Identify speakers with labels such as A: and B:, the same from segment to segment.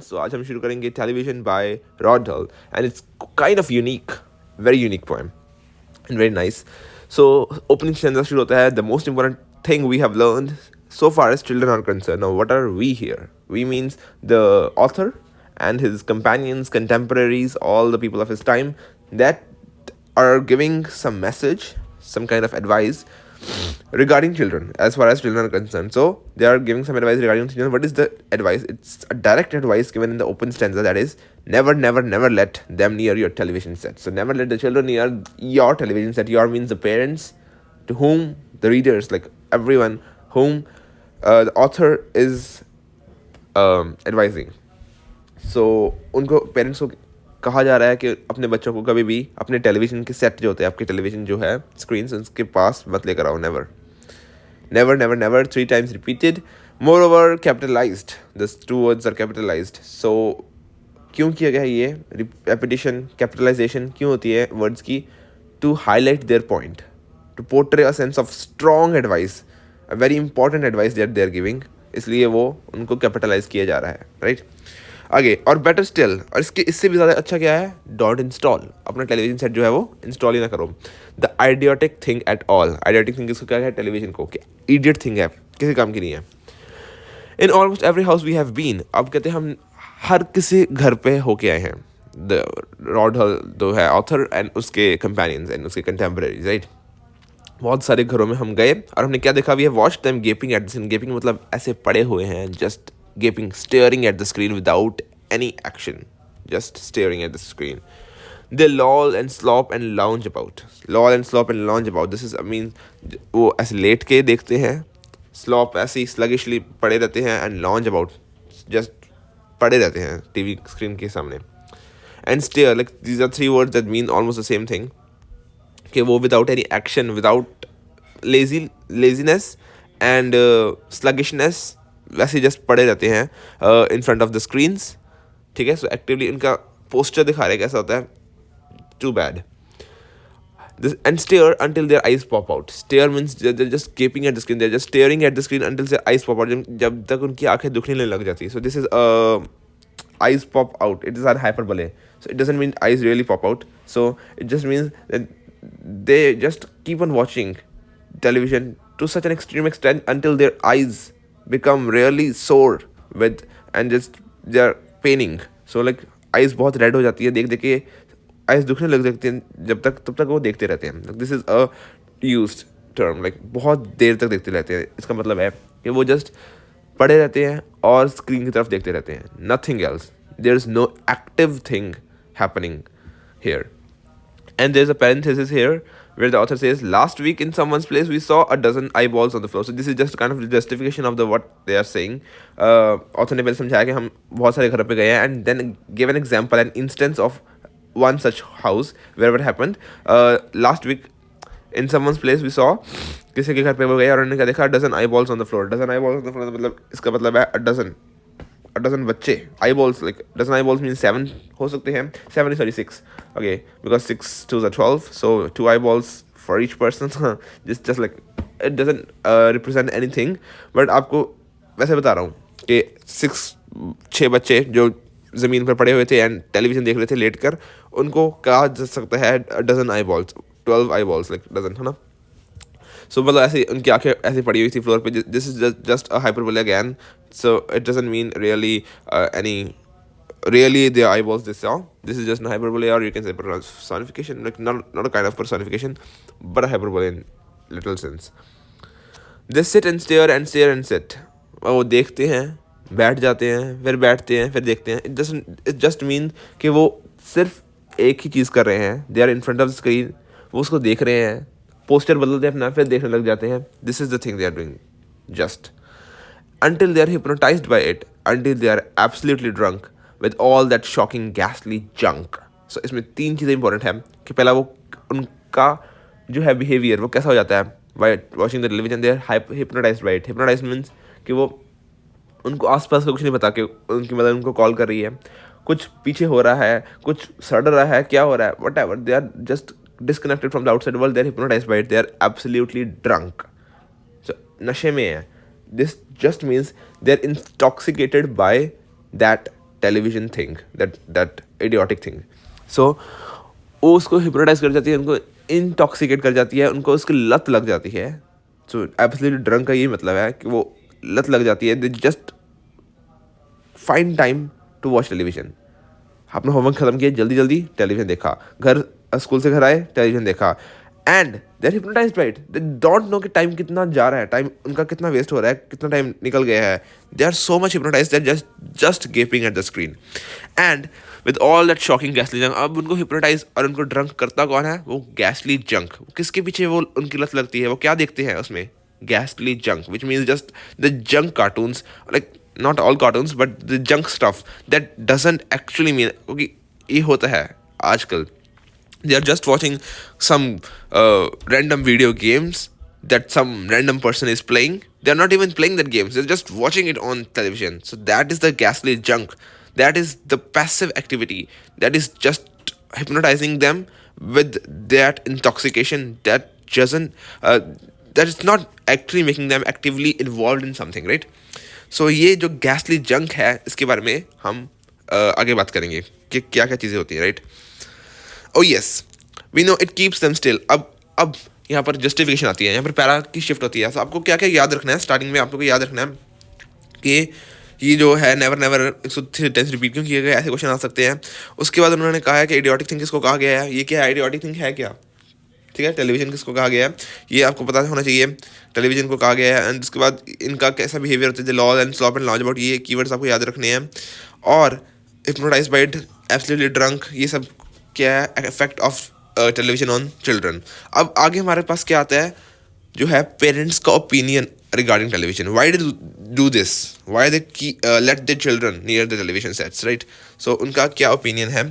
A: So आज हम शुरू करेंगे टेलीविजन बाय रॉड हल and it's kind of unique, very unique poem and very nice. So, opening stanza शुरू होता है. The most important thing we have learned so far as children are concerned. Now, what are we here? We means the author and his companions, contemporaries, all the people of his time that are giving some message, some kind of advice regarding children as far as children are concerned. So they are giving some advice regarding children. What is the advice? It's a direct advice given in the open stanza, that is never, never, never let them near your television set. So never let the children near your television set. Your means the parents, to whom the readers, like everyone whom the author is advising. सो उनको parents को कहा जा रहा है कि अपने बच्चों को कभी भी अपने टेलीविज़न के सेट जो होते हैं, आपके टेलीविज़न जो है स्क्रीन, उसके पास मत लेकर आओ. Never never never never, 3 times repeated. Moreover capitalized, this 2 words are capitalized. So क्यों किया गया है ये रेपिटेशन, कैपिटलाइजेशन क्यों होती है वर्ड्स की? To highlight their point, to portray a sense of strong advice, a very important advice that they are giving, इसलिए वो उनको कैपिटलाइज किया जा रहा है, राइट? आगे और बेटर स्टिल, और इससे भी ज़्यादा अच्छा क्या है? Don't install. अपना टेलीविजन सेट जो है वो इंस्टॉल ही ना करो. The idiotic thing at all. Idiotic thing इसको क्या है? टेलीविजन को. कि इडियट थिंग है, किसी काम की नहीं है. In almost every house we have been. अब कहते हैं हम हर किसी घर पे होके आए हैं. द रॉड हल जो है ऑथर एंड उसके कंपेनियंस एंड उसके कंटेम्परेरीज, राइट? बहुत सारे घरों में हम गए और हमने क्या देखा? We have watched them gaping at the screen. Gaping मतलब ऐसे पड़े हुए हैं, just gaping, staring at the screen without any action, just staring at the screen. They loll and slop and lounge about. Loll and slop and lounge about. This is, I mean, वो ऐसे late के देखते हैं, slop ऐसे ही sluggishly पड़े रहते हैं, and lounge about, just पड़े रहते हैं टीवी स्क्रीन के सामने. And stare, like these are 3 words that mean almost the same thing. कि वो without any action, without laziness and sluggishness, वैसे just पड़े रहते हैं in front of the screens. ठीक है? सो एक्टिवली इनका पोस्टर दिखा रहे कैसा होता है. Too bad. This and stare until their eyes pop out. Stare means they're just gaping at the screen. They're just staring at the screen until their eyes pop out. जब तक उनकी आंखें दुखने लग जाती है. So this is eyes pop out. It is our hyperbole. So it doesn't mean eyes really pop out. So it just means that they just keep on watching television to such an extreme extent until their eyes become really sore with, and just they are paining. So like eyes बहुत red हो जाती है देख देख के, eyes दुखने लग जाती हैं जब तक, तब तक वो देखते रहते हैं. This is a used term, like बहुत देर तक देखते रहते हैं. इसका मतलब है कि वो जस्ट पड़े रहते हैं और स्क्रीन की तरफ देखते रहते हैं. Nothing else. There is no active thing happening here. And there's a parenthesis here where the author says, last week in someone's place we saw a dozen eyeballs on the floor. So this is just kind of the justification of the what they are saying. Author ने पहले समझाया कि हम बहुत सारे घर पे गए हैं, and then give an example, an instance of one such house where what happened. Last week in someone's place we saw, किसी के घर पे वो गए और उन्होंने क्या देखा? dozen eyeballs on the floor. dozen eyeballs on the floor मतलब इसका मतलब है a dozen बच्चे. eyeballs, like dozen eyeballs means 7 हो सकते हैं. 7 is 36. Okay, because 6 2s are 12, so 2 eyeballs for each person. just like it doesn't represent anything, but आपको वैसे बता रहा हूँ कि 6 बच्चे जो ज़मीन पर पड़े हुए थे एंड टेलीविज़न देख रहे थे लेट कर, उनको कहा जा सकता है dozen eyeballs, 12 eyeballs, like dozen, है ना? सो मतलब ऐसे उनकी आंखें ऐसे पड़ी हुई थी फ्लोर पे. This is just a hyperbole again. So it doesn't mean really any really their eyeballs they saw. This is just a hyperbole, or you can say personification, like not a kind of personification, but a hyperbole in literal sense. They sit and stare and stare and sit. और वो देखते हैं, बैठ जाते हैं, फिर बैठते हैं, फिर देखते हैं. It just means कि वो सिर्फ एक ही चीज़ कर रहे हैं. They are in front of the screen. वो उसको देख रहे हैं, पोस्टर बदलते हैं अपना, फिर देखने लग जाते हैं. This is the thing they are doing. Just until they are hypnotized by it, until they are absolutely drunk with all that shocking ghastly junk. So इसमें 3 चीज़ें इंपॉर्टेंट हैं कि पहला वो उनका जो है बिहेवियर वो कैसा हो जाता है by watching the television. they are hypnotized by it. Hypnotized means कि वो उनको आसपास का कुछ नहीं पता कि उनकी मदर उनको कॉल कर रही है, कुछ पीछे हो रहा है, कुछ सड़ रहा है, क्या हो रहा है, whatever. They are just disconnected from the outside world. They are hypnotized by it. They are absolutely drunk. So नशे में है. This just means they are intoxicated by that television thing, that idiotic thing. So वो उसको hypnotise कर जाती है, उनको intoxicate कर जाती है, उनको उसकी लत लग जाती है. सो एब्सोल्युटली ड्रंक का यही मतलब है कि वो लत लग जाती है. They just find time to watch television. आपने होमवर्क खत्म किया, जल्दी जल्दी टेलीविजन देखा, स्कूल से घर आए टेलीविजन देखा, and they are hypnotized by it. They don't know कि टाइम कितना जा रहा है, टाइम उनका कितना वेस्ट हो रहा है, कितना टाइम निकल गया है. They are so much hypnotized that just gaping at the screen. And with all that shocking गैसली जंक, अब उनको हिप्नोटाइज और उनको ड्रंक करता कौन है? वो गैसली जंक. किसके पीछे वो उनकी लत लगती है? वो क्या देखते हैं उसमें? गैसली junk, which means just the junk cartoons, like not all cartoons but the junk stuff that doesn't actually mean, क्योंकि ये होता है आजकल. They are just watching some random video games that some random person is playing. They are not even playing that games, they're just watching it on television. So that is the ghastly junk, that is the passive activity that is just hypnotizing them with that intoxication that doesn't that is not actually making them actively involved in something, right? सो ये जो गैसली junk है, इसके बारे में हम आगे बात करेंगे कि क्या क्या चीज़ें होती हैं, right? Oh yes, we know it keeps them still. अब यहाँ पर जस्टिफिकेशन आती है, यहाँ पर पैरा की शिफ्ट होती है. तो आपको क्या क्या याद रखना है स्टार्टिंग में? आपको याद रखना है कि ये जो है नेवर नेवर 103 रिपीट क्यों किए गए, ऐसे क्वेश्चन आ सकते हैं. उसके बाद उन्होंने कहा है कि इडियोटिक थिंग किसको कहा गया है. ये क्या है? इडियोटिक थिंग है क्या? ठीक है. टेलीविजन किसको कहा गया है, ये आपको पता होना चाहिए. टेलीविजन को कहा गया है. एंड उसके बाद इनका कैसा बिहेवियर होता है, lounge and slop and lounge about, ये कीवर्ड्स आपको याद रखने हैं. और hypnotize by it, absolutely drunk, ये सब क्या है? Effect of television on children. अब आगे हमारे पास क्या आता है, जो है पेरेंट्स का opinion regarding television. Why they do this? Why they let their children near the television sets, right? So उनका क्या opinion है?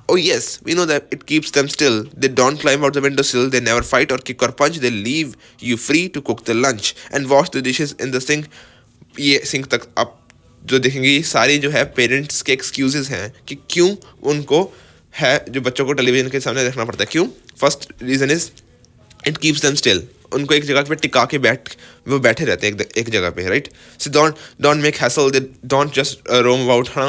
A: Oh yes, we know that it keeps them still. They don't climb out the windowsill. They never fight or kick or punch. They leave you free to cook the lunch and wash the dishes in the sink. ये sink तक आप जो देखेंगे, ये सारी जो है parents के एक्सक्यूजेस हैं कि क्यों उनको है जो बच्चों को टेलीविजन के सामने रखना पड़ता है. क्यों? First reason is it keeps them still. उनको एक जगह पे टिका के वो बैठे रहते हैं एक जगह पे, right? So don't make hassle, they don't just roam about. हाँ,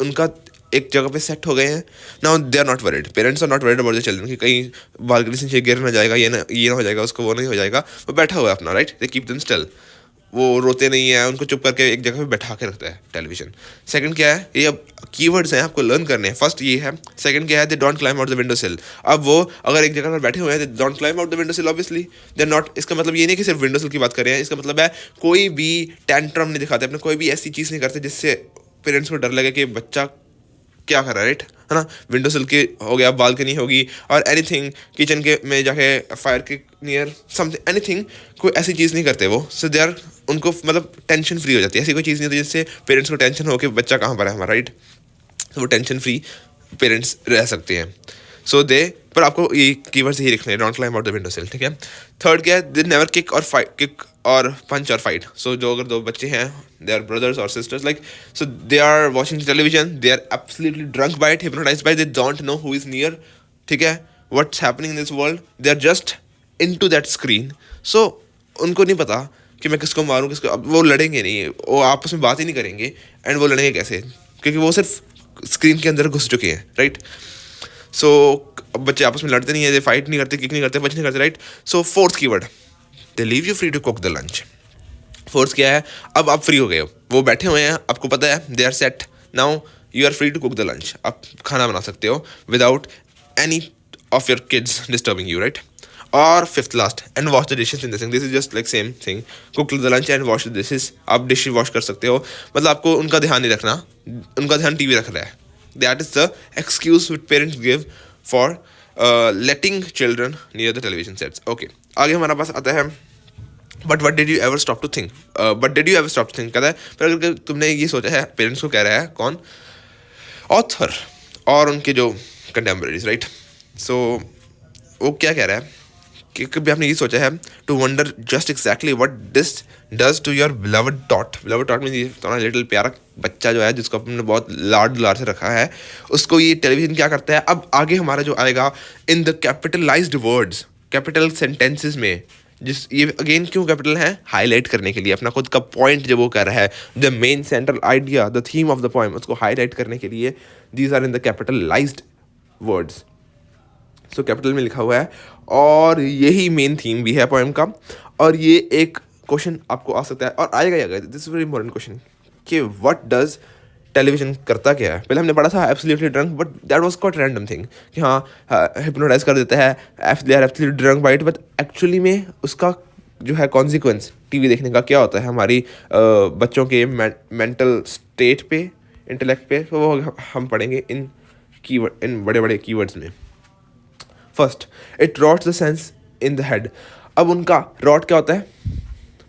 A: उनका एक जगह पे सेट हो गए हैं. Now they are not worried, parents are not worried about the children कि कहीं बालकनी से नीचे गिर ना जाएगा, ये ना हो जाएगा, उसको वो नहीं हो जाएगा. वो बैठा हुआ है अपना, right? They keep them still. वो रोते नहीं है, उनको चुप करके एक जगह पे बैठा के रखता है टेलीविजन. सेकंड क्या है? ये अब कीवर्ड्स हैं, आपको लर्न करने हैं. फर्स्ट ये है. सेकंड क्या है? They don't climb out the window सिल. अब वो अगर एक जगह पर बैठे हुए हैं, they don't climb out the window सिल, ऑब्वियसली दे नॉट. इसका मतलब ये नहीं कि सिर्फ विंडो सिल की बात कर रहे हैं. इसका मतलब है कोई भी टेंट्रम नहीं दिखाते अपने, कोई भी ऐसी चीज़ नहीं करते जिससे पेरेंट्स को डर लगे कि बच्चा क्या कर रहा है, राइट? है ना? विंडो सिल की हो गया, बालकनी होगी, और एनीथिंग किचन के में जाके फायर के नियर समथिंग, एनीथिंग, कोई ऐसी चीज़ नहीं करते वो. सो दे आर, उनको मतलब टेंशन फ्री हो जाती है. ऐसी कोई चीज़ नहीं होती जिससे पेरेंट्स को टेंशन हो कि बच्चा कहाँ पर है हमारा, राइट? तो वो टेंशन फ्री पेरेंट्स रह सकते हैं. सो दे, पर आपको ये कीवर्ड्स यही लिखने हैं, don't climb out the window सिल, ठीक है? थर्ड क्या है? दे नेवर किक और पंच और फाइट. सो जो अगर दो बच्चे हैं, दे आर ब्रदर्स और sisters, like, so they are watching television, they are absolutely drunk by it, hypnotized by, they don't know who is near, ठीक है? What's happening in this world, they are just into that screen. So उनको नहीं पता कि मैं किसको मारूं, किसको. अब वो लड़ेंगे नहीं, वो आपस में बात ही नहीं करेंगे. एंड वो लड़ेंगे कैसे? क्योंकि वो सिर्फ स्क्रीन के अंदर घुस चुके हैं, राइट? सो बच्चे आपस में लड़ते नहीं है, दे फाइट नहीं करते, किक नहीं करते, पंच नहीं करते, right? So fourth keyword, they leave you free to cook the lunch. Fourth क्या है? अब आप फ्री हो गए हो, वो बैठे हुए हैं, आपको पता है, they are set, now you are free to cook the lunch. आप खाना बना सकते हो without any of your kids disturbing you, right? और fifth last, and wash the dishes in the sink. This is just like same thing, cook the lunch and wash the dishes. आप dish wash कर सकते हो, मतलब आपको उनका ध्यान नहीं रखना, उनका ध्यान टीवी रख रहा है. That is the excuse which parents give for letting children near the television sets. Okay, आगे हमारे पास आता है, but what did you ever stop to think. कहता है, पर अगर तुमने ये सोचा है, पेरेंट्स को कह रहा है कौन? ऑथर और उनके जो कंटेम्परेरीज, राइट? सो वो क्या कह रहा है कि कभी आपने ये सोचा है to wonder just exactly what this does to your beloved tot. Beloved tot में तुम्हारा लिटिल प्यारा बच्चा जो है, जिसको आपने बहुत लाड दुलार से रखा है, उसको ये टेलीविजन क्या करता है. अब आगे हमारा जो आएगा, इन the capitalized words, capital sentences में जिस ये अगेन क्यों कैपिटल है, हाईलाइट करने के लिए, अपना खुद का पॉइंट जो वो कर रहा है, the main central idea, the theme of the poem, उसको हाईलाइट करने के लिए these are in the capitalized words. So capital में लिखा हुआ है, और यही मेन थीम भी है पोएम का। और ये एक क्वेश्चन आपको आ सकता है, और आएगा ही आएगा, this is very important question, कि व्हाट डज टेलीविजन करता क्या है। पहले हमने पढ़ा था absolutely drunk, but that was quite random thing, कि हाँ हिप्नोटाइज कर देता है, they are absolutely drunk by it, but actually में उसका जो है कॉन्सिक्वेंस टीवी देखने का क्या होता है हमारी बच्चों के मेंटल स्टेट पे, इंटेलेक्ट पे, तो वो हम पढ़ेंगे इन कीवर्ड, इन बड़े बड़े कीवर्ड्स में। First, it rots the sense in the head. अब उनका रॉट क्या होता है,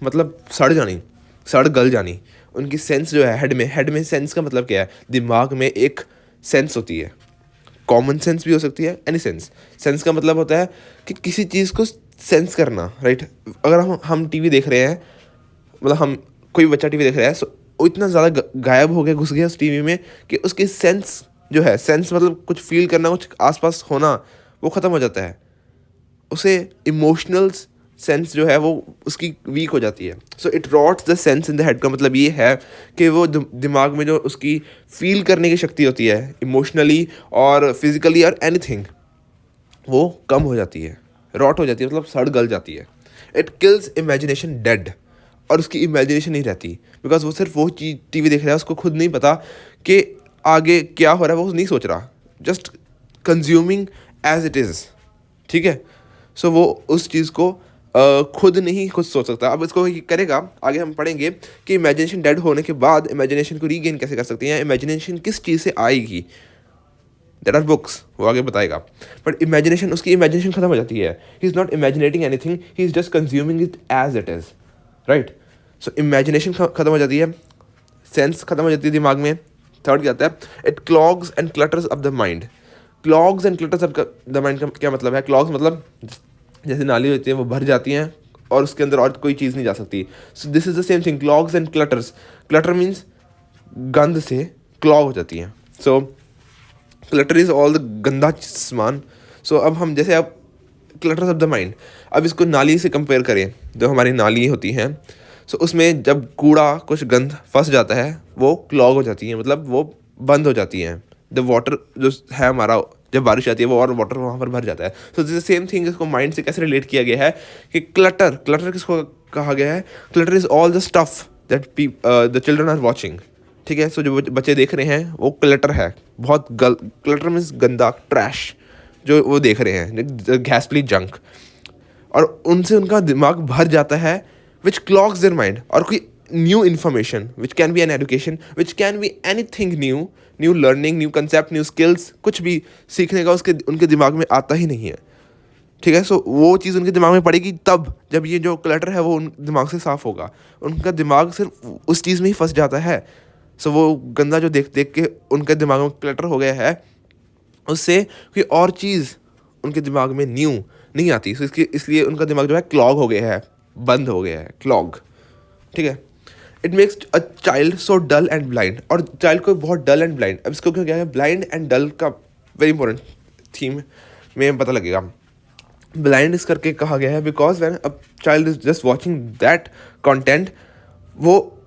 A: मतलब सड़ जानी, सड़ गल जानी। उनकी सेंस जो है हेड में सेंस का मतलब क्या है, दिमाग में एक सेंस होती है, कॉमन सेंस भी हो सकती है, एनी सेंस। सेंस का मतलब होता है कि किसी चीज़ को सेंस करना, राइट। अगर हम टीवी देख रहे हैं, मतलब हम कोई बच्चा टीवी देख रहा है, वो इतना ज़्यादा गायब हो गया, घुस गया उस टीवी में, कि उसकी सेंस जो है, सेंस मतलब कुछ फील करना, कुछ आसपास होना, वो ख़त्म हो जाता है। उसे इमोशनल सेंस जो है वो उसकी वीक हो जाती है। So it rots the sense in the head का मतलब ये है कि वो दिमाग में जो उसकी फील करने की शक्ति होती है, इमोशनली और फिजिकली और एनीथिंग, वो कम हो जाती है, रॉट हो जाती है, मतलब सड़ गल जाती है। इट किल्स इमेजिनेशन डेड, और उसकी इमेजिनेशन नहीं रहती, बिकॉज वो सिर्फ वो चीज़ टीवी देख रहा है, उसको खुद नहीं पता कि आगे क्या हो रहा है, वो नहीं सोच रहा, just consuming as it is, ठीक है। सो वो उस चीज़ को खुद नहीं खुद सोच सकता। अब इसको करेगा, आगे हम पढ़ेंगे कि इमेजिनेशन डेड होने के बाद इमेजिनेशन को रीगेन कैसे कर सकते हैं, इमेजिनेशन किस चीज़ से आएगी, देयर आर बुक्स, वो आगे बताएगा। बट इमेजिनेशन, उसकी इमेजिनेशन खत्म हो जाती है, he is not imaginating anything, he is just consuming it as it is, right. So imagination खत्म हो जाती है, सेंस खत्म हो जाती है दिमाग में। थर्ड क्या आता है, it clogs and clutters up the mind. Clogs and clutters up the mind का क्या मतलब है, क्लॉग्स मतलब जैसे नाली होती है वो भर जाती हैं और उसके अंदर और कोई चीज़ नहीं जा सकती। सो this is the same thing, clogs and clutters. Clutter means गंद से क्लॉग हो जाती हैं। सो क्लटर इज ऑल द गंदा सामान। सो अब हम जैसे अब क्लटर्स ऑफ द माइंड, अब इसको नाली से कंपेयर करें, जो हमारी नाली होती हैं, सो उसमें जब कूड़ा कुछ गंद फंस जाता है, वो क्लॉग हो जाती है, मतलब वो बंद हो जाती हैं। द वाटर जो है हमारा, जब बारिश आती है वो और वाटर वहाँ पर भर जाता है। सो दिस सेम थिंग, इसको माइंड से कैसे रिलेट किया गया है कि क्लटर, क्लटर किसको कहा गया है, clutter is all the stuff that the children are watching, ठीक है। सो जो बच्चे देख रहे हैं वो क्लटर है, बहुत क्लटर मीन्स गंदा, ट्रैश, जो वो देख रहे हैं, घैसली जंक, और उनसे उनका दिमाग भर जाता है, विच क्लॉग्स देयर माइंड। और कोई new information which can be an education, which can be any thing new, new learning, new concept, new skills, कुछ भी सीखने का उसके उनके दिमाग में आता ही नहीं है, ठीक है। सो वो चीज़ उनके दिमाग में पड़ेगी तब जब ये जो क्लटर है वो उन दिमाग से साफ होगा। उनका दिमाग सिर्फ उस चीज़ में ही फंस जाता है। सो वो गंदा जो देख देख के उनके दिमाग में क्लटर हो गया है, उससे कोई और चीज़ उनके दिमाग में न्यू नहीं आती। सो इसलिए उनका दिमाग जो है क्लॉग हो गया है, बंद हो गया है, क्लॉग, ठीक है। It makes a child so dull and blind, और चाइल्ड को बहुत डल एंड ब्लाइंड। अब इसको क्या है, ब्लाइंड एंड डल का वेरी इंपॉर्टेंट थीम में पता लगेगा। ब्लाइंड इस करके कहा गया है because when a child is just watching that content, वो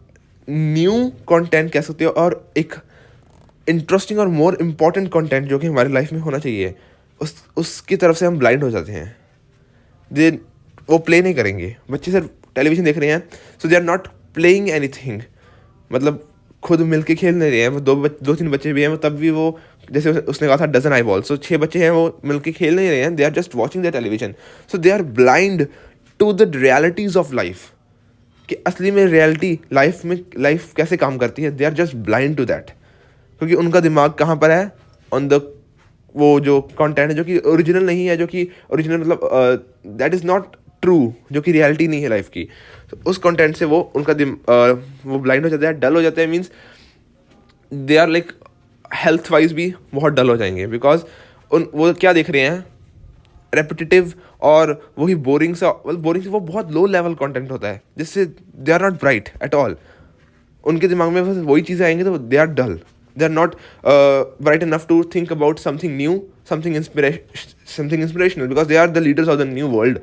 A: न्यू कंटेंट कह सकते हो, और एक इंटरेस्टिंग और मोर इम्पॉर्टेंट कंटेंट जो कि हमारी लाइफ में होना चाहिए, उसकी तरफ से हम ब्लाइंड हो जाते हैं। दे वो प्ले नहीं करेंगे, बच्चे सिर्फ टेलीविजन देख रहे हैं, so they are not playing anything, मतलब खुद मिल के खेल नहीं रहे हैं। वो दो तीन बच्चे भी हैं, वो तब भी वो, जैसे उसने कहा था डजन आई बॉल, सो 6 बच्चे हैं, वो मिल के खेल नहीं रहे हैं, they are just watching the television. So they are blind to the realities of life, कि असली में रियलिटी लाइफ में लाइफ कैसे काम करती है, they are just blind to that, क्योंकि उनका दिमाग कहाँ पर है, ऑन द वो जो कंटेंट है जो कि ओरिजिनल नहीं है, जो कि ओरिजिनल मतलब दैट इज़ नॉट ट्रू, जो कि रियलिटी नहीं है लाइफ की। तो उस कंटेंट से वो उनका वो ब्लाइंड हो जाता है, डल हो जाता है, means they are like health wise भी बहुत डल हो जाएंगे, बिकॉज वो क्या देख रहे हैं, रेपिटेटिव और वही बोरिंग सा, बोरिंग से वो बहुत लो लेवल कंटेंट होता है, जिससे they are not bright at all. उनके दिमाग में बस वही चीज़ें आएंगी तो they are dull, they are not bright enough to think about something new, something inspirational, because they are the leaders of the new world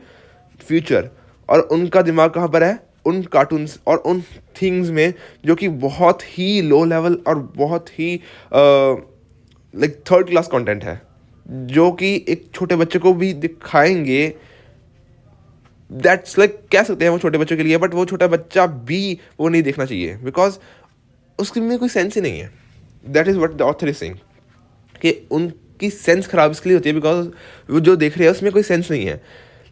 A: future, और उनका दिमाग कहाँ पर है, उन कार्टून्स और उन थिंग्स में जो कि बहुत ही लो लेवल और बहुत ही लाइक थर्ड क्लास कंटेंट है, जो कि एक छोटे बच्चे को भी दिखाएंगे। दैट्स लाइक कह सकते हैं वो छोटे बच्चों के लिए, बट वो छोटा बच्चा भी वो नहीं देखना चाहिए, बिकॉज उसके में कोई सेंस ही नहीं है। That is what the author is saying, कि उनकी सेंस खराब इसलिए होती है बिकॉज वो जो देख रहे हैं उसमें कोई सेंस नहीं है।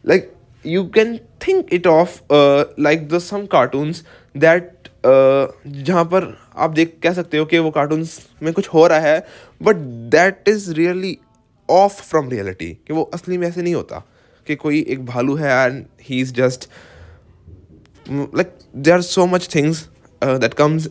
A: Like you can think it of like the some cartoons that जहाँ पर आप देख कह सकते हो कि वो कार्टून्स में कुछ हो रहा है, but that is really of from reality, कि वो असली में ऐसे नहीं होता कि कोई एक भालू है and he is just like there are so much things that comes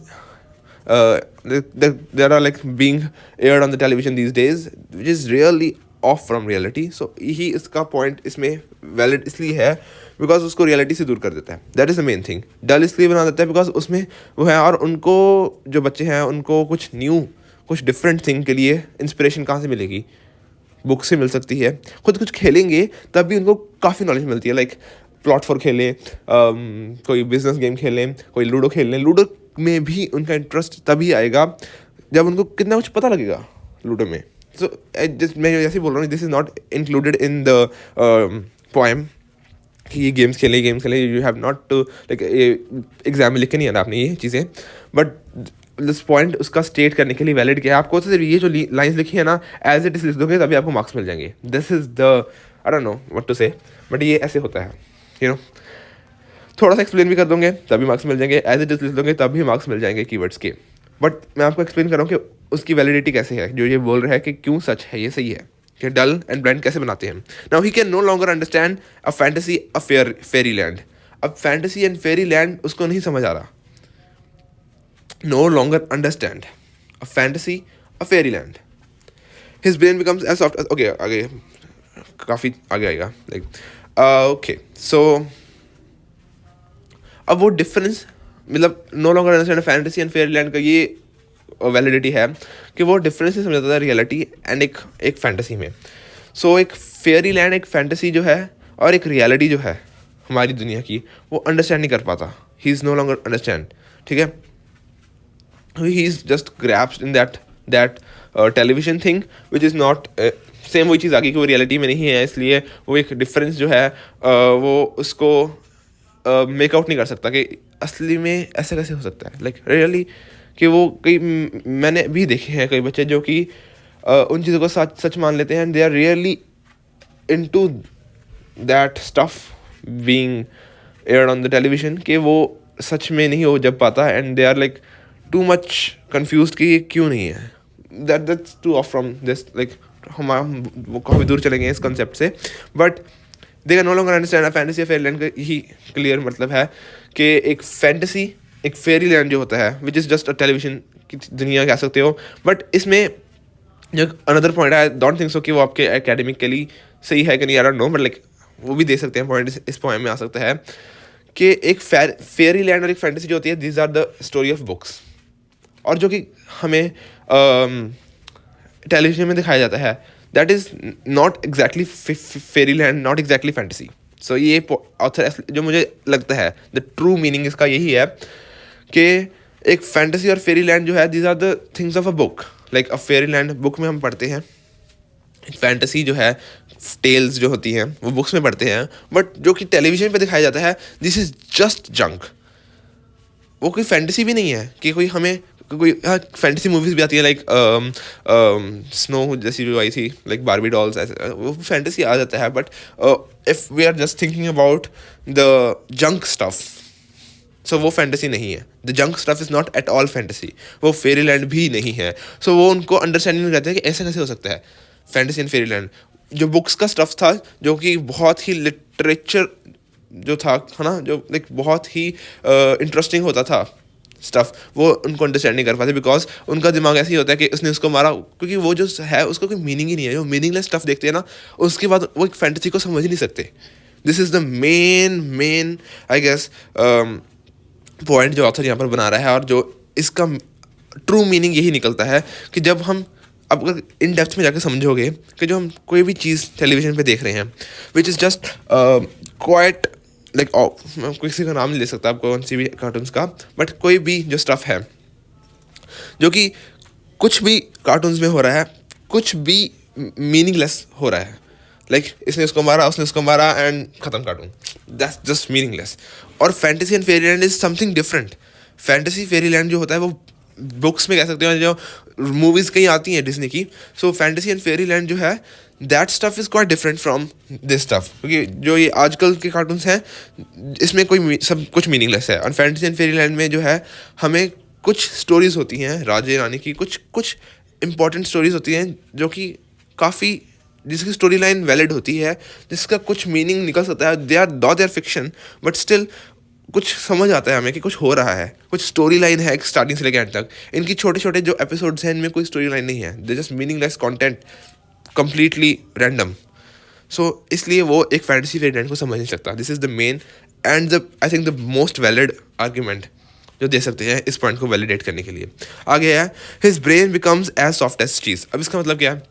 A: that are like being aired on the television these days which is really off from reality. So ही इसका point इसमें valid इसलिए है because उसको reality से दूर कर देता है. That is the main thing. डल इसलिए बना देता है because उसमें वो है, और उनको जो बच्चे हैं उनको कुछ new कुछ different thing के लिए inspiration कहाँ से मिलेगी, बुक से मिल सकती है। खुद कुछ खेलेंगे तब भी उनको काफ़ी नॉलेज मिलती है, लाइक प्लॉट फॉर खेलें, कोई बिजनेस गेम खेलें, कोई लूडो खेल लें। लूडो में भी उनका इंटरेस्ट तभी आएगा जब उनको कितना कुछ पता लगेगा लूडो में। सो मैं जैसे बोल रहा हूँ, this is not included in the poem कि ये गेम्स खेले, you have not to like exam में लिख के नहीं आना आपने ये चीज़ें, बट दिस पॉइंट उसका स्टेट करने के लिए वैलिड क्या है। आपको तो सिर्फ ये जो लाइंस लिखी है ना एज इट इज लिख दोगे तभी आपको मार्क्स मिल जाएंगे। This is the I don't know what to say, but ये ऐसे होता है, यू नो। थोड़ा सा एक्सप्लेन भी कर दोगे तभी मार्क्स मिल जाएंगे, एज इट इज लिख दोगे तभी मार्क्स मिल जाएंगे कीवर्ड्स के। बट मैं आपको एक्सप्लेन कर रहा हूँ कि उसकी वैलिडिटी कैसे है, जो ये बोल रहा है कि क्यों सच है, ये सही है कि डल एंड ब्लाइंड कैसे बनाते हैं। Now he can no longer understand a fantasy a fairy land. अब फैंटेसी एंड फेरी लैंड उसको नहीं समझ आ रहा। no longer understand a fantasy, a fairyland. His brain becomes as soft as okay, आगे काफ़ी आगे आएगा like okay, so अब वो डिफरेंस मतलब no longer understand a fantasy and fairyland का ये वैलिडिटी है कि वो डिफरेंस नहीं समझता था रियलिटी एंड एक फैंटेसी में। सो एक फेरी लैंड एक फैंटेसी जो है और एक रियलिटी जो है हमारी दुनिया की, वो अंडरस्टैंड नहीं कर पाता। He is no longer understand, ठीक है। he is just grasped in that television thing which is not same वही चीज़ आ गई कि वो रियलिटी में नहीं है, इसलिए वो एक डिफरेंस जो है वो उसको मेक आउट नहीं कर सकता कि असली में ऐसा कैसे हो सकता है। लाइक रियली कि वो कई मैंने भी देखे हैं कई बच्चे जो कि उन चीज़ों को सच मान लेते हैं and they are really into that stuff being aired on the television कि वो सच में नहीं हो जब पाता and they are like too much confuse कि ये क्यों नहीं है। That's too off from this like हम वो काफ़ी दूर चलेंगे इस कंसेप्ट से, but they can no longer understand a fantasy of fairyland का यही क्लियर मतलब है कि एक फैंटेसी एक फेरीलैंड जो होता है which is just a television की दुनिया कह सकते हो। बट इसमें जो अनदर पॉइंट है, डोंट थिंक सो कि वो आपके एकेडमिकली सही है कि नहीं, आई डोंट नो, बट लाइक वो भी दे सकते हैं पॉइंट इस पॉइंट में आ सकता है कि एक फेरी लैंड और एक फैंटेसी जो होती है these are the story of books, और जो कि हमें टेलीविजन में दिखाया जाता है that is not exactly fairy land, not exactly fantasy. So ये ऑथर जो मुझे लगता है द ट्रू मीनिंग इसका यही है कि एक फैंटेसी और फेरी लैंड जो है these are the things of a book. Like a fairy land book में हम पढ़ते हैं, फैंटेसी जो है टेल्स जो होती हैं वो बुक्स में पढ़ते हैं, बट जो कि टेलीविजन पे दिखाया जाता है दिस इज़ जस्ट जंक। वो कोई फैंटेसी भी नहीं है कि कोई हमें कोई फैंटेसी मूवीज़ भी आती है लाइक स्नो जैसी जो आई थी लाइक बारबी डॉल्स, ऐसे वो फैंटेसी आ जाता है। But if we are just thinking about the junk stuff, so वो फैंटेसी नहीं है। The junk stuff is not at all fantasy, वो फेरी लैंड भी नहीं है। सो वो उनको अंडरस्टैंडिंग नहीं करते हैं कि ऐसा कैसे हो सकता है फैंटेसी एंड फेरी लैंड। जो बुक्स का स्टफ था जो कि बहुत ही लिटरेचर जो था है ना, जो लाइक बहुत ही इंटरेस्टिंग होता था स्टफ, वो उनको अंडरस्टैंड नहीं कर पाते बिकॉज उनका दिमाग ऐसे ही होता है कि उसने उसको मारा, क्योंकि वो जो है उसका कोई मीनिंग ही नहीं है। जो मीनिंगलेस स्टफ देखते हैं ना उसके बाद वो एक फैंटेसी को समझ ही नहीं सकते। This is the main I guess point जो ऑथर यहाँ पर बना रहा है, और जो इसका ट्रू मीनिंग यही निकलता है कि जब हम अब अगर इन डेप्थ में जाकर समझोगे कि जो हम कोई भी चीज़ टेलीविजन पे देख रहे हैं which is just quite like मैं किसी का नाम नहीं ले सकता आपको कौन सी भी कार्टून्स का, बट कोई भी जो स्टफ़ है जो कि कुछ भी कार्टून्स में हो रहा है, कुछ भी मीनिंगलेस हो रहा है, लाइक इसने उसको मारा, उसने उसको मारा, एंड ख़त्म कार्टून, दैट्स जस्ट मीनिंगलेस. और fantasy and fairy land is something different. Fantasy Pheri land जो होता है वो बुक्स में कह सकते हो, जो मूवीज़ कहीं आती हैं डिज्नी की. सो फैंटेसी एंड फेरी लैंड जो है, that stuff is quite different from this stuff, क्योंकि जो ये आजकल के कार्टून्स हैं इसमें कोई सब कुछ मीनिंगलेस है. और फैंटेसी एंड फेरी लैंड में जो है हमें कुछ स्टोरीज होती हैं राजे रानी की, कुछ कुछ इंपॉर्टेंट स्टोरीज होती हैं जो कि काफ़ी, जिसकी स्टोरी लाइन वैलिड होती है, जिसका कुछ मीनिंग निकल सकता है. They are fiction, but still कुछ समझ आता है हमें कि कुछ हो रहा है, कुछ स्टोरी लाइन है स्टार्टिंग से लेकर एंड तक. इनकी छोटे छोटे जो एपिसोड्स हैं इनमें कोई स्टोरी लाइन नहीं है, they just meaningless content, completely random. So इसलिए वो एक फैंटेसी फेरी को समझ नहीं सकता. This is the main and the I think the most valid argument जो दे सकते हैं इस पॉइंट को वैलिडेट करने के लिए. आगे है his brain becomes as soft as cheese. अब इसका मतलब क्या है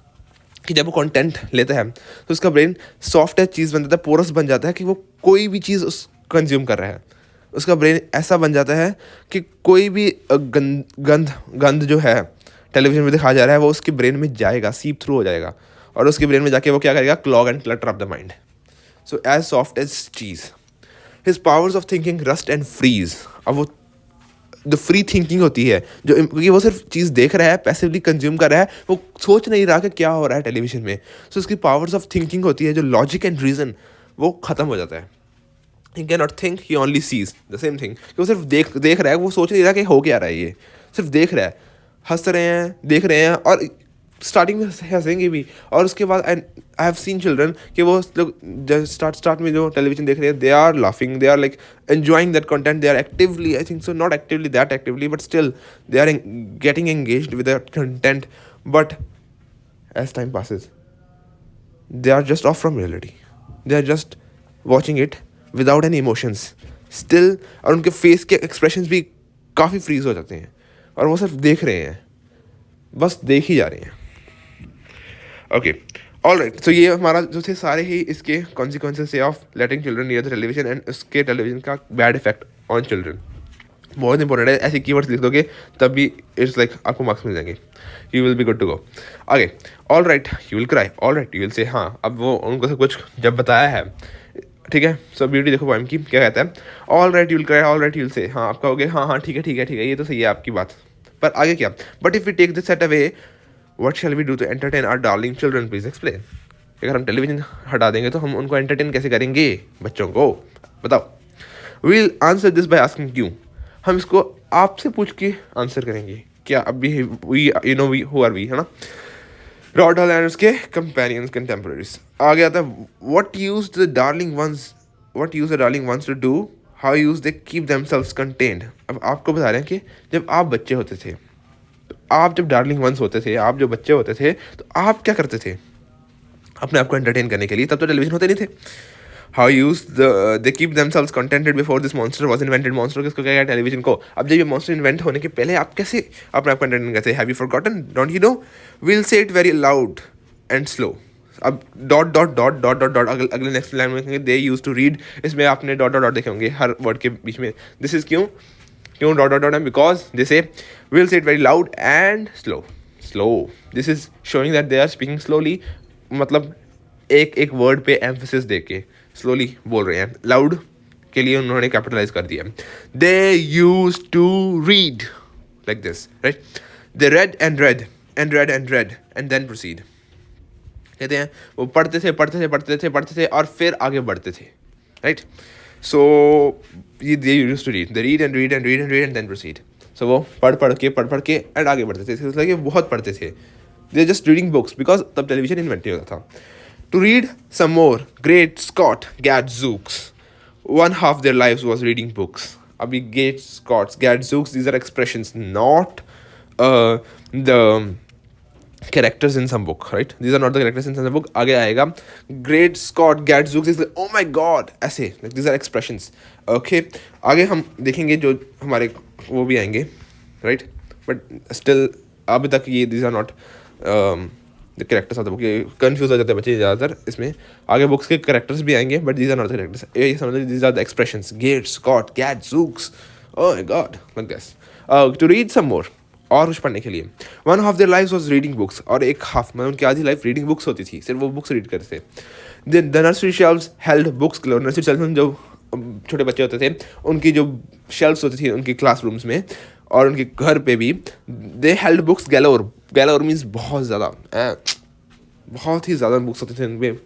A: कि जब वो कंटेंट लेता है तो उसका ब्रेन सॉफ्ट एज चीज़ बन जाता है, पोरस बन जाता है कि वो कोई भी चीज़ उस कंज्यूम कर रहा है. उसका ब्रेन ऐसा बन जाता है कि कोई भी गंध जो है टेलीविजन में दिखाया जा रहा है वो उसके ब्रेन में जाएगा, सीप थ्रू हो जाएगा, और उसके ब्रेन में जाके वो क्या करेगा, clog and clutter of the mind. So as soft as cheese. His powers of thinking rust and freeze. अब वो जो फ्री थिंकिंग होती है, जो क्योंकि वो सिर्फ चीज़ देख रहा है, पैसिवली कंज्यूम कर रहा है, वो सोच नहीं रहा कि क्या हो रहा है टेलीविजन में. सो उसकी पावर्स ऑफ थिंकिंग होती है, जो लॉजिक एंड रीज़न, वो ख़त्म हो जाता है. He can not think, he only sees the same thing. वो सिर्फ देख रहा है, वो सोच नहीं रहा कि हो क्या रहा है, ये सिर्फ देख रहा है. हंस रहे हैं, देख रहे हैं, और स्टार्टिंग में हंसेंगे भी, और उसके बाद आई हैव सीन चिल्ड्रन कि वो लोग स्टार्ट में जो टेलीविजन देख रहे हैं, they are laughing, they are like enjoying that content, they are actively, I think so, not actively that actively, but still they are getting engaged with that content. But as time passes they are just off from reality. They are just watching it without any emotions. Still, और उनके face के expressions भी काफ़ी freeze हो जाते हैं, और वो सिर्फ देख रहे हैं, बस देख ही जा रहे हैं. Okay, all right. सो ये हमारा जो थे सारे ही इसके कॉन्सिक्वेंसेस है of letting children near the television, and उसके टेलीविजन का बैड इफेक्ट ऑन चिल्ड्रन. बहुत इंपॉर्टेंट है, ऐसे कीवर्ड्स लिख दोगे तब भी इट्स लाइक आपको मार्क्स मिल जाएंगे, you will be good to go. आगे, all right you will cry, all right you will say. हाँ, अब वो उनको सब कुछ जब बताया है, ठीक है. सो ब्यूटी देखो पोएम की क्या कहता है, all right you will cry, all right you will say. हाँ, आप कहोगे हाँ हाँ ठीक है ठीक है ठीक है, ये तो सही है आपकी बात, पर आगे क्या. But if we take this set away, what shall we do to entertain our darling children, please explain. अगर हम टेलीविजन हटा देंगे तो हम उनको एंटरटेन कैसे करेंगे, बच्चों को बताओ. We'll answer this by asking you. हम इसको आपसे पूछ के आंसर करेंगे. क्या अभी we you know we who are we, है ना. रॉड हॉल एंड उसके कंपेनियंस कंटेम्पररीज. आगे आता है what used the darling ones to do, how used they keep themselves contented. अब आपको बता रहे हैं कि जब आप बच्चे होते थे, तो आप जब डार्लिंग वंस होते थे, आप जो बच्चे होते थे, तो आप क्या करते थे अपने आप को एंटरटेन करने के लिए. तब तो टेलीविजन होते नहीं थे. How used they keep themselves contented before this monster was invented. Monster किसको क्या टेलीविजन को. अब जब ये मॉन्स्टर इन्वेंट होने के पहले आप कैसे अपने आप को एंटरटेन करते. Have you forgotten, don't you know. Will say it very loud and slow. अब dot dot dot dot dot dot अगले नेक्स्ट लाइन में कहेंगे दे यूज टू रीड. इसमें आपने डॉट डॉट डॉट देखे होंगे हर वर्ड के बीच में. दिस इज क्यों dot dot dot, because they say will say it very loud and slow. This is showing that they are speaking slowly, मतलब एक एक वर्ड पे एम्फेसिस दे के स्लोली बोल रहे हैं. लाउड के लिए उन्होंने कैपिटलाइज कर दिया. They use to read like this, right. They read and read and read and read and then proceed. कहते हैं वो पढ़ते थे और फिर आगे बढ़ते थे, राइट. सो ये they use to read, they read and read and read and read and then proceed. So वो पढ़ के एंड आगे बढ़ते थे. इसलिए बहुत पढ़ते थे. They just reading books because तब टेलीविजन इन्वेंट नहीं होता था. To read some more, great Scott Gadzooks. One half their lives was reading books. Abhi great Scots, Gadzooks, these are expressions, not the characters in some book, right? These are not the characters in some book. आगे आएगा Great Scott Gadzooks is like, oh my God, ऐसे, like these are expressions. Okay, आगे हम देखेंगे जो हमारे वो भी आएंगे, right? But still अभी तक ये these are not the characters of the book. Confuse हो जाते हैं बच्चे ज़्यादातर इसमें। आगे बुक्स के कैरेक्टर्स भी आएंगे but these are not the characters, ये समझ लीजिए these are the expressions, great, Scott, gadzooks, oh my god, like this. To read some more, और कुछ पढ़ने के लिए। One half their life was reading books, और एक हाफ में उनकी आधी लाइफ रीडिंग बुक्स होती थी, सिर्फ वो बुक्स रीड करते थे। The nursery shelves held books, nursery shelf में जो छोटे बच्चे होते थे उनकी जो शेल्फ्स होती थी उनकी क्लासरूम्स में और उनके घर पे भी, दे held books galore. Galore means बहुत ज़्यादा, बहुत ही ज़्यादा बुक्स होते थे उनमें।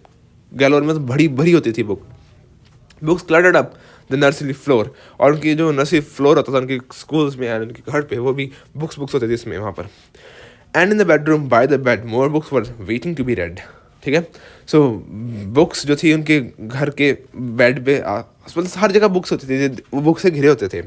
A: गैलोर में तो भरी भरी होती थी books cluttered up the nursery floor, और उनकी जो नर्सरी फ्लोर होता था उनके स्कूल्स में एंड उनके घर पे, वो भी बुक्स होती थी इसमें वहाँ पर। And in the bedroom by the bed more books were waiting to be read. ठीक है, सो बुक्स जो थी उनके घर के बेड पे मतलब हर जगह बुक्स होती थी, वो बुक्स से घिरे होते थे।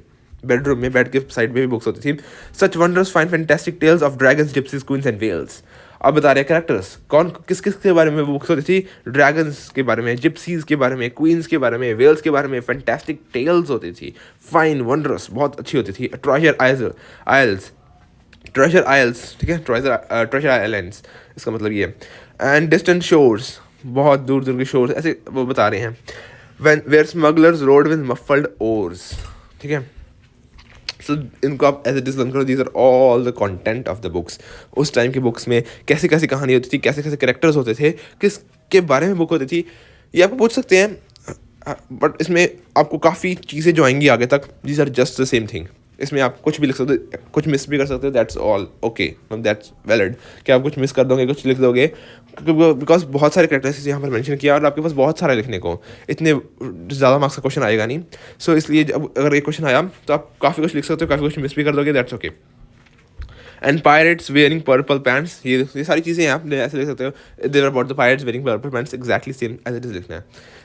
A: बेडरूम में बेड के साइड में भी बुक्स होती थी। Such wondrous fine fantastic tales of dragons, gypsies, queens and whales. अब बता रहे हैं कैरेक्टर्स कौन किस किस के बारे में बुक्स होती थी। ड्रैगन्स के बारे में, जिप्सीज के बारे में, क्वींस के बारे में, वेल्स के बारे में, फैंटास्टिक टेल्स होती थी। फाइन वंडरस बहुत अच्छी होती थी। ट्रेजर आइल्स, ट्रेजर आइल्स, ठीक है, ट्रेजर आइलैंड्स इसका मतलब ये। एंड डिस्टेंट शोर्स, बहुत दूर दूर के शोर्स, ऐसे वो बता रहे हैं। Where smugglers rode with muffled oars, ठीक है। सो इनको आप एज इट इज लर्न करो, these are all the content of the books. उस टाइम की बुक्स में कैसी कैसी कहानी होती थी, कैसे कैसे कैरेक्टर्स होते थे, किसके बारे में बुक होती थी, ये आपको पूछ सकते हैं। बट इसमें आपको काफ़ी चीज़ें जो आएंगी आगे तक, these are just the same thing. इसमें आप कुछ भी लिख सकते हो, कुछ मिस भी कर सकते हो, that's all okay, that's valid कि आप कुछ मिस कर दोगे, कुछ लिख दोगे, बिकॉज बहुत सारे कैरेक्टर्स यहाँ पर मेंशन किया और आपके पास बहुत सारा लिखने को, इतने ज़्यादा मार्क्स का क्वेश्चन आएगा नहीं। सो इसलिए जब अगर एक क्वेश्चन आया तो आप काफ़ी कुछ लिख सकते हो, काफ़ी कुछ मिस भी कर दोगे, that's okay. And pirates wearing purple pants, ये सारी चीज़ें आप ऐसे लिख सकते हो। There about the pirates wearing purple pants, exactly same as it is लिखना है।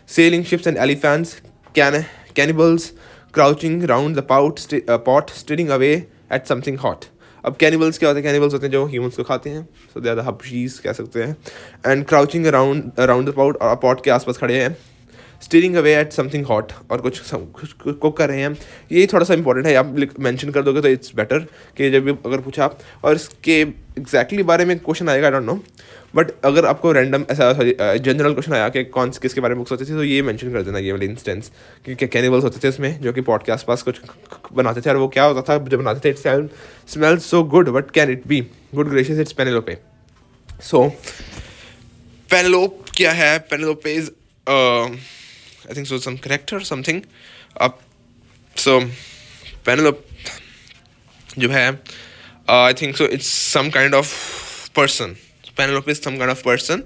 A: Sailing ships and elephants, cannibals crouching round the pot stirring away at something hot. अब कैनिबल्स क्या होते हैं? कैनिबल्स होते हैं जो ह्यूमंस को खाते हैं, सो दे आर द हबशीज कह सकते हैं। And crouching around the pot के आसपास खड़े हैं। Steering away at something hot, और कुछ कुक कर रहे हैं। ये थोड़ा सा इंपॉर्टेंट है, आप मेंशन कर दोगे तो इट्स बेटर कि जब भी अगर पूछा आप, और इसके एग्जैक्टली बारे में क्वेश्चन आएगा, आई डोंट नो, बट अगर आपको रैंडम ऐसा जनरल क्वेश्चन आया कि कौन किसके बारे में बुक्स होती थी, तो ये मेंशन कर देना, ये वाले इंस्टेंस कि कैनिबल्स होते थे इसमें जो कि पॉट के आसपास कुछ बनाते थे, और वो क्या होता था जब बनाते थे, it smells so good but can it be good gracious, it's Penelope. सो पेनेलोप क्या है? Penelope is I think so some character something up. So Penelope जो है I think so it's some kind of person. Penelope is some kind of person.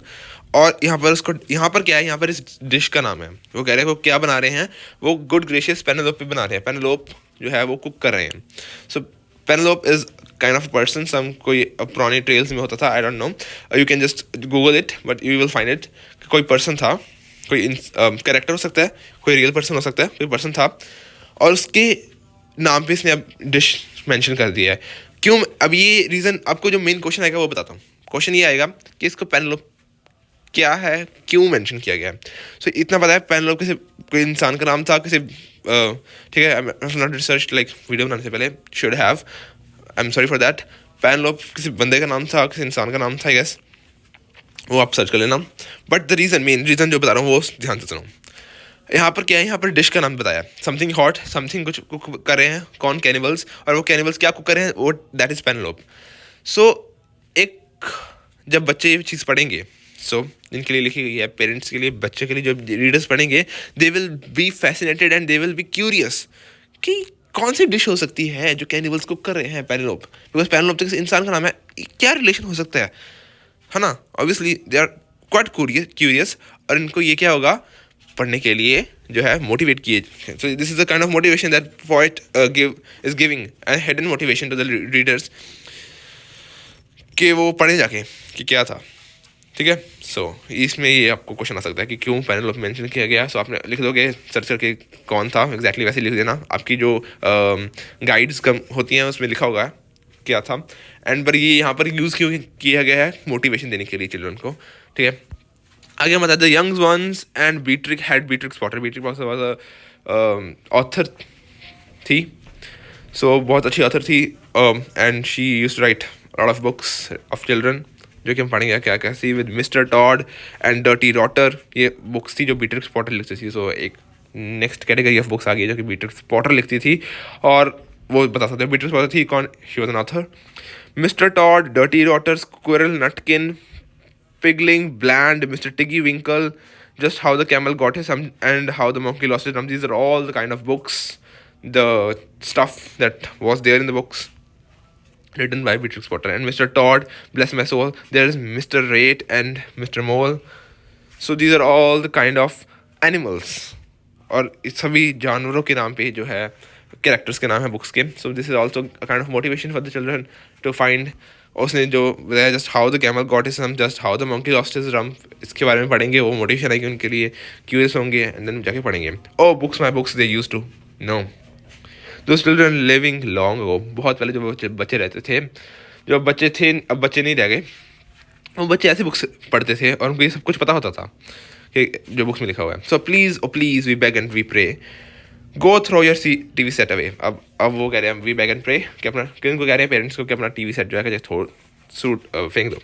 A: और यहाँ पर क्या है, यहाँ पर इस डिश का नाम है, वो कह रहे हैं वो क्या बना रहे हैं, वो गुड ग्रेशियस पेनेलोपे बना रहे हैं। पेनेलोप जो है वो कुक कर रहे हैं। So Penelope is kind of person, some कोई पुरानी ट्रेल्स में होता था, I don't know, you can just google it but you will find it. कोई पर्सन था, कोई कैरेक्टर हो सकता है, कोई रियल पर्सन हो सकता है, कोई पर्सन था, और उसके नाम पे इसने अब डिश मेंशन कर दिया है। क्यों? अब ये रीज़न आपको जो मेन क्वेश्चन आएगा वो बताता हूँ। क्वेश्चन ये आएगा कि इसको पेनेलोप क्या है, क्यों मेंशन किया गया है। सो इतना पता है, पेनेलोप किसी कोई इंसान का नाम था, किसी ठीक है, नॉट रिसर्च लाइक वीडियो बनाने से पहले, should have, I am sorry for that. Penelope किसी बंदे का नाम था, किसी इंसान का नाम था, यस, वो आप सर्च कर लेना। But the reason, main reason जो बता रहा हूँ वो ध्यान से सुनो। यहाँ पर क्या है, यहाँ पर डिश का नाम बताया, समथिंग हॉट, समथिंग कुछ कुक कर रहे हैं, कौन? कैनिबल्स। और वो कैनिबल्स क्या कुक कर रहे हैं, वो दैट इज़ पेनेलोप। सो एक जब बच्चे ये चीज़ पढ़ेंगे, सो जिनके लिए लिखी गई है, पेरेंट्स के लिए, बच्चे के लिए, जो रीडर्स पढ़ेंगे, they will be fascinated and they will be curious कि कौन सी डिश हो सकती है जो कैनिबल्स कुक कर रहे हैं, पेनेलोप। बिकॉज पेनेलोप तो किसी इंसान का नाम है, क्या रिलेशन हो सकता है ना? Obviously they are quite curious, और इनको ये क्या होगा, पढ़ने के लिए जो है मोटिवेट किए। So this is the kind of motivation that poet is giving, and hidden motivation to the readers, कि वो पढ़े जाके कि क्या था। ठीक है, सो इसमें ये आपको क्वेश्चन आ सकता है कि क्यों पेनेलोप मेंशन किया गया। सो आपने लिख दोगे सर्च करके कौन था एग्जैक्टली, वैसे लिख देना। आपकी जो गाइड्स होती हैं उसमें लिखा होगा क्या था। एंड पर ये यहाँ पर यूज़ क्यों किया गया है, मोटिवेशन देने के लिए चिल्ड्रन को। ठीक है, आगे हम बताते the young ones and Beatrix Potter. Beatrix Potter author थी, सो बहुत अच्छी ऑथर थी, and she used to write lot of books of children, जो कि हम पढ़ेंगे क्या क्या see with Mr Tod and dirty rotter. ये बुक्स थी जो बीट्रिक्स पॉटर लिखती थी। सो एक नेक्स्ट कैटेगरी ऑफ बुक्स आ गई है जो कि बीट्रिक्स पॉटर लिखती थी, और वो बता सकते हैं बीट्रिक्स पॉटर थी कौन, she was an author. Mr Tod, dirty rotter, Squirrel Nutkin, Pigling, Bland, Mr. Tiggy Winkle, Just How the Camel Got His Hump, and How the Monkey Lost His Rump. These are all the kind of books, the stuff that was there in the books, written by Beatrix Potter. And Mr. Todd, bless my soul, there is Mr. Rate and Mr. Mole. So these are all the kind of animals, और इस सभी जानवरों के नाम पे जो है characters के नाम है बुक्स के. So this is also kind of motivation for the children to find. उसने जो बताया just how the camel got his rump, just how the monkey lost his rump, इसके बारे में पढ़ेंगे, वो मोटिवेशन आएगी उनके लिए, क्यूरियस होंगे एंड देन जाके पढ़ेंगे. Oh books my books they use to know though children living long ago. बहुत पहले जो बच्चे रहते थे, जो बच्चे थे अब बच्चे नहीं रह गए, वो बच्चे ऐसे बुक्स पढ़ते थे और उनको ये सब कुछ पता होता था कि जो बुक्स में लिखा हुआ है. So please oh please we beg and we pray go throw your TV set away. अब वो कह रहे हैं वी बेग एंड प्रे कि अपना किनको कह रहे हैं पेरेंट्स को कि अपना टीवी सेट जो है थोड़ा सूट फेंक दो.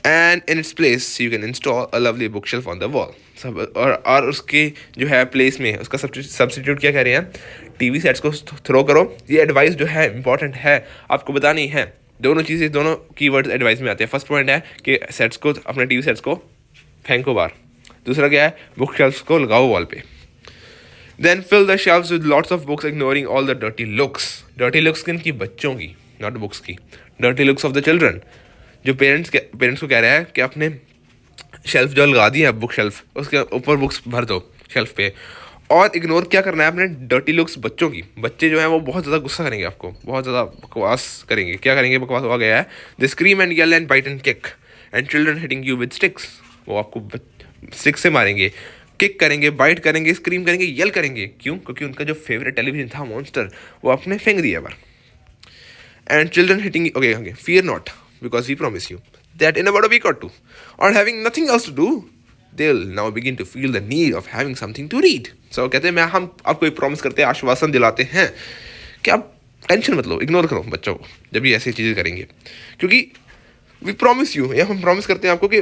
A: And in its place you can install a lovely book shelf on the wall. सब और उसके जो है प्लेस में उसका सब्सटीट्यूट क्या कह रहे हैं, टीवी सेट्स को थ्रो करो. ये एडवाइस जो है इंपॉर्टेंट है, आपको बतानी है. दोनों चीज़ें, दोनों कीवर्ड्स एडवाइस में आते हैं. फर्स्ट पॉइंट है कि सेट्स को, अपने टीवी सेट्स को फेंको बाहर. दूसरा क्या है, बुक शेल्फ्स को लगाओ वॉल पे. Then fill the shelves with lots of books ignoring all the dirty looks. Dirty looks किनकी, बच्चों की, नॉट बुक्स की. Dirty looks of the children. जो पेरेंट्स को कह रहा है कि अपने शेल्फ जो लगा दी है बुक शेल्फ, उसके ऊपर बुक्स भर दो शेल्फ पे. और इग्नोर क्या करना है अपने डर्टी लुक्स बच्चों की. बच्चे जो हैं वो बहुत ज़्यादा गुस्सा करेंगे, आपको बहुत ज़्यादा बकवास करेंगे. क्या करेंगे, बकवास हो गया है. They scream and yell and bite and kick and children hitting you with sticks. वो आपको स्टिक्स से मारेंगे, किक करेंगे, बाइट करेंगे, स्क्रीम करेंगे, येल करेंगे. क्यों? क्योंकि उनका जो फेवरेट टेलीविजन था मॉन्स्टर, वो आपने फेंक दिया बार. And children hitting, okay fear not because we promise you that in about a week or two, or having nothing else to do, they'll now begin to feel the need of having something to read. So कहते हैं हम आपको एक promise करते हैं, आश्वासन दिलाते हैं कि आप टेंशन मत लो, इग्नोर करो बच्चों को जब ये ऐसी चीज़ें करेंगे. क्योंकि वी प्रॉमिस यू, या हम प्रॉमिस करते हैं आपको कि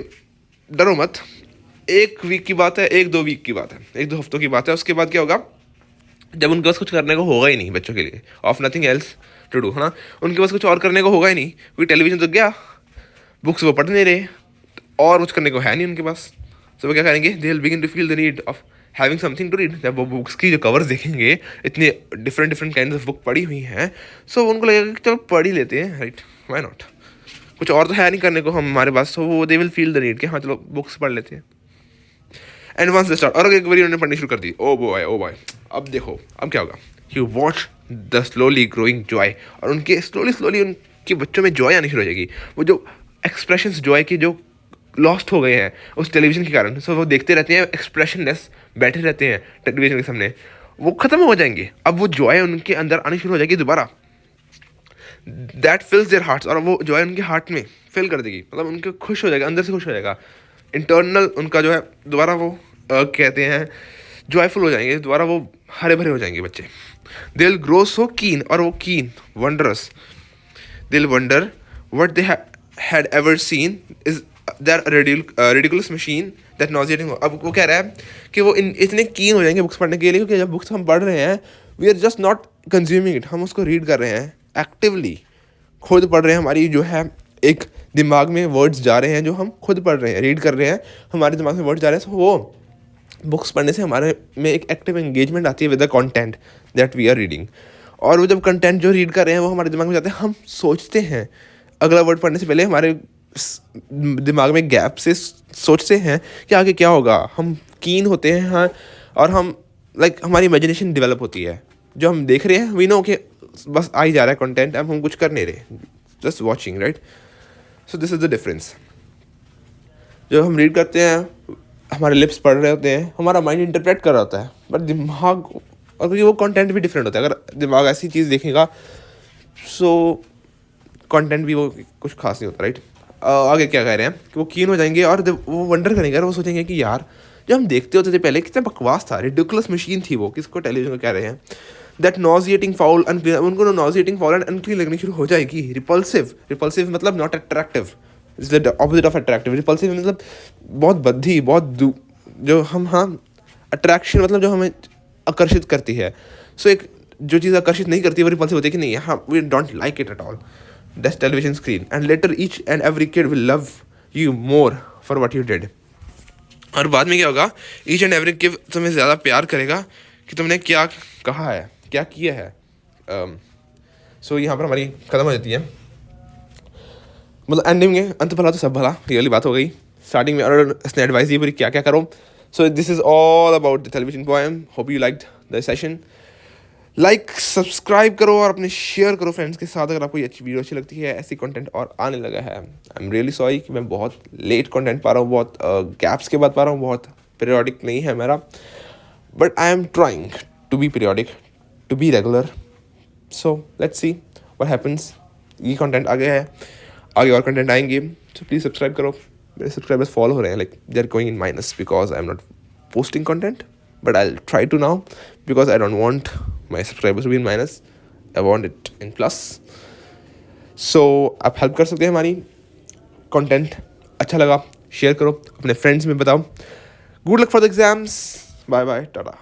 A: डरो मत. 1 वीक की बात है, 1-2 वीक की बात है, 1-2 हफ्तों की बात है. उसके बाद क्या होगा, जब उनके पास कुछ करने को होगा ही नहीं बच्चों के लिए, of nothing else to do, है ना, उनके पास कुछ और करने को होगा ही नहीं, क्योंकि टेलीविजन तो गया, बुक्स वो पढ़ नहीं रहे, और कुछ करने को है नहीं उनके पास. सो वो क्या करेंगे, they will begin to feel the need of having something to read. जब वो बुक्स की जो कवर्स देखेंगे, इतने डिफरेंट काइंड ऑफ बुक पढ़ी हुई हैं, सो उनको लगेगा कि चलो पढ़ ही लेते हैं, राइट, व्हाई नॉट, कुछ और तो है नहीं करने को हमारे पास. सो वो they will feel the need कि हाँ चलो बुक्स पढ़ लेते हैं. एंड वंस दे स्टार्ट, और एक बार उन्होंने पढ़नी शुरू कर दी, ओ बॉय, अब देखो अब क्या होगा, you watch the slowly growing Joy. और उनके स्लोली उनके बच्चों में जॉय आनी शुरू हो जाएगी. वो जो एक्सप्रेशंस जॉय के जो लॉस्ट हो गए हैं उस टेलीविजन के कारण, सो वो देखते रहते हैं एक्सप्रेशनलेस, बैठे रहते हैं टेलीविजन के सामने, वो ख़त्म हो जाएंगे. अब वो जॉय उनके अंदर आनी शुरू हो जाएगी दोबारा. दैट फिल्स देयर हार्ट्स, और वो जॉय उनके हार्ट में फिल कर देगी, मतलब उनके खुश हो जाएगा, अंदर से खुश हो जाएगा. इंटरनल उनका जो है दोबारा वो कहते हैं जॉयफुल हो जाएंगे, दोबारा वो हरे भरे हो जाएंगे बच्चे. दे विल ग्रो सो कीन, और वो कीन, wondrous, they will wonder what they had ever seen is that ridiculous machine that nauseating. अब वो कह रहा है कि वो इतने कीन हो जाएंगे बुक्स पढ़ने के लिए, क्योंकि जब बुक्स हम पढ़ रहे हैं, we are just not consuming it, हम उसको रीड कर रहे हैं एक्टिवली, खुद पढ़ रहे हैं. हमारी जो है एक दिमाग में वर्ड्स जा रहे हैं जो हम खुद पढ़ रहे हैं, रीड कर रहे हैं, हमारे दिमाग में वर्ड्स जा रहे हैं. सो वो बुक्स पढ़ने से हमारे में एक एक्टिव एंगेजमेंट आती है with the content that we are reading. और वो जब कंटेंट जो रीड कर रहे हैं वो हमारे दिमाग में जाते हैं, हम सोचते हैं अगला वर्ड पढ़ने से पहले, हमारे दिमाग में गैप से सोचते हैं कि आगे क्या होगा. हम कीन होते हैं, हाँ, और हम हमारी इमेजिनेशन डेवलप होती है. जो हम देख रहे हैं वी नो कि बस आ ही जा रहा है कंटेंट, अब हम कुछ कर नहीं रहे, just watching, right. So this is the difference. जब हम रीड करते हैं, हमारे लिप्स पढ़ रहे होते हैं, हमारा माइंड इंटरप्रेट कर रहा होता है, बट दिमाग, और क्योंकि वो कंटेंट भी डिफरेंट होता है, अगर दिमाग ऐसी चीज़ देखेगा सो कंटेंट भी वो कुछ खास नहीं होता, राइट. आगे क्या कह रहे हैं कि वो कीन हो जाएंगे और वो वंडर करेंगे, और वो सोचेंगे कि यार जो हम देखते होते थे पहले कितना बकवास था, रिडिकुलस मशीन थी वो, किसको, टेलीविजन को कह रहे हैं. दैट नॉजिएटिंग फाउल अनक्लीन, उनको नॉजिएटिंग फाउल एंड अनक्लीन लगनी शुरू हो जाएगी. रिपल्सिव मतलब not attractive, it's the opposite of attractive. Repulsive मतलब बहुत बद्धी, बहुत जो हम, हाँ, अट्रैक्शन मतलब जो हमें आकर्षित करती है. सो एक जो चीज़ आकर्षित नहीं करती वो रिपल्सिव होती है कि नहीं, हाँ, we don't like it at all. That's television screen. And later each and every kid will love you more for what you did. और बाद में क्या होगा, ईच एंड एवरी किड तुम्हें ज़्यादा प्यार करेगा कि तुमने क्या कहा है, क्या किया है. सो यहाँ पर हमारी खत्म हो जाती है, मतलब एंडिंग में अंत भला तो सब भला, ये वाली बात हो गई. स्टार्टिंग में और इसने एडवाइस दी पूरी क्या क्या करो. सो this is all about the television poem. Hope you liked the session. Like subscribe करो और अपने शेयर करो फ्रेंड्स के साथ अगर आपको ये अच्छी वीडियो अच्छी लगती है. ऐसी कंटेंट और आने लगा है. आई एम रियली सॉरी कि मैं बहुत लेट कंटेंट पा रहा हूँ, बहुत गैप्स के बाद पा रहा हूँ, बहुत पीरियोडिक नहीं है मेरा, but I am trying to be periodic, to be regular. So let's see what happens. ये कंटेंट आगे है, आगे और कंटेंट आएंगे. सो प्लीज़ सब्सक्राइब करो. मेरे सब्सक्राइबर्स फॉलो हो रहे हैं, like they are going in minus because I am not posting content, but I'll try to now because I don't want my subscribers to be in minus. I want it in plus. So आप help कर सकते हैं हमारी. Content अच्छा लगा share करो, अपने friends में बताओ. Good luck for the exams. Bye bye, Tata.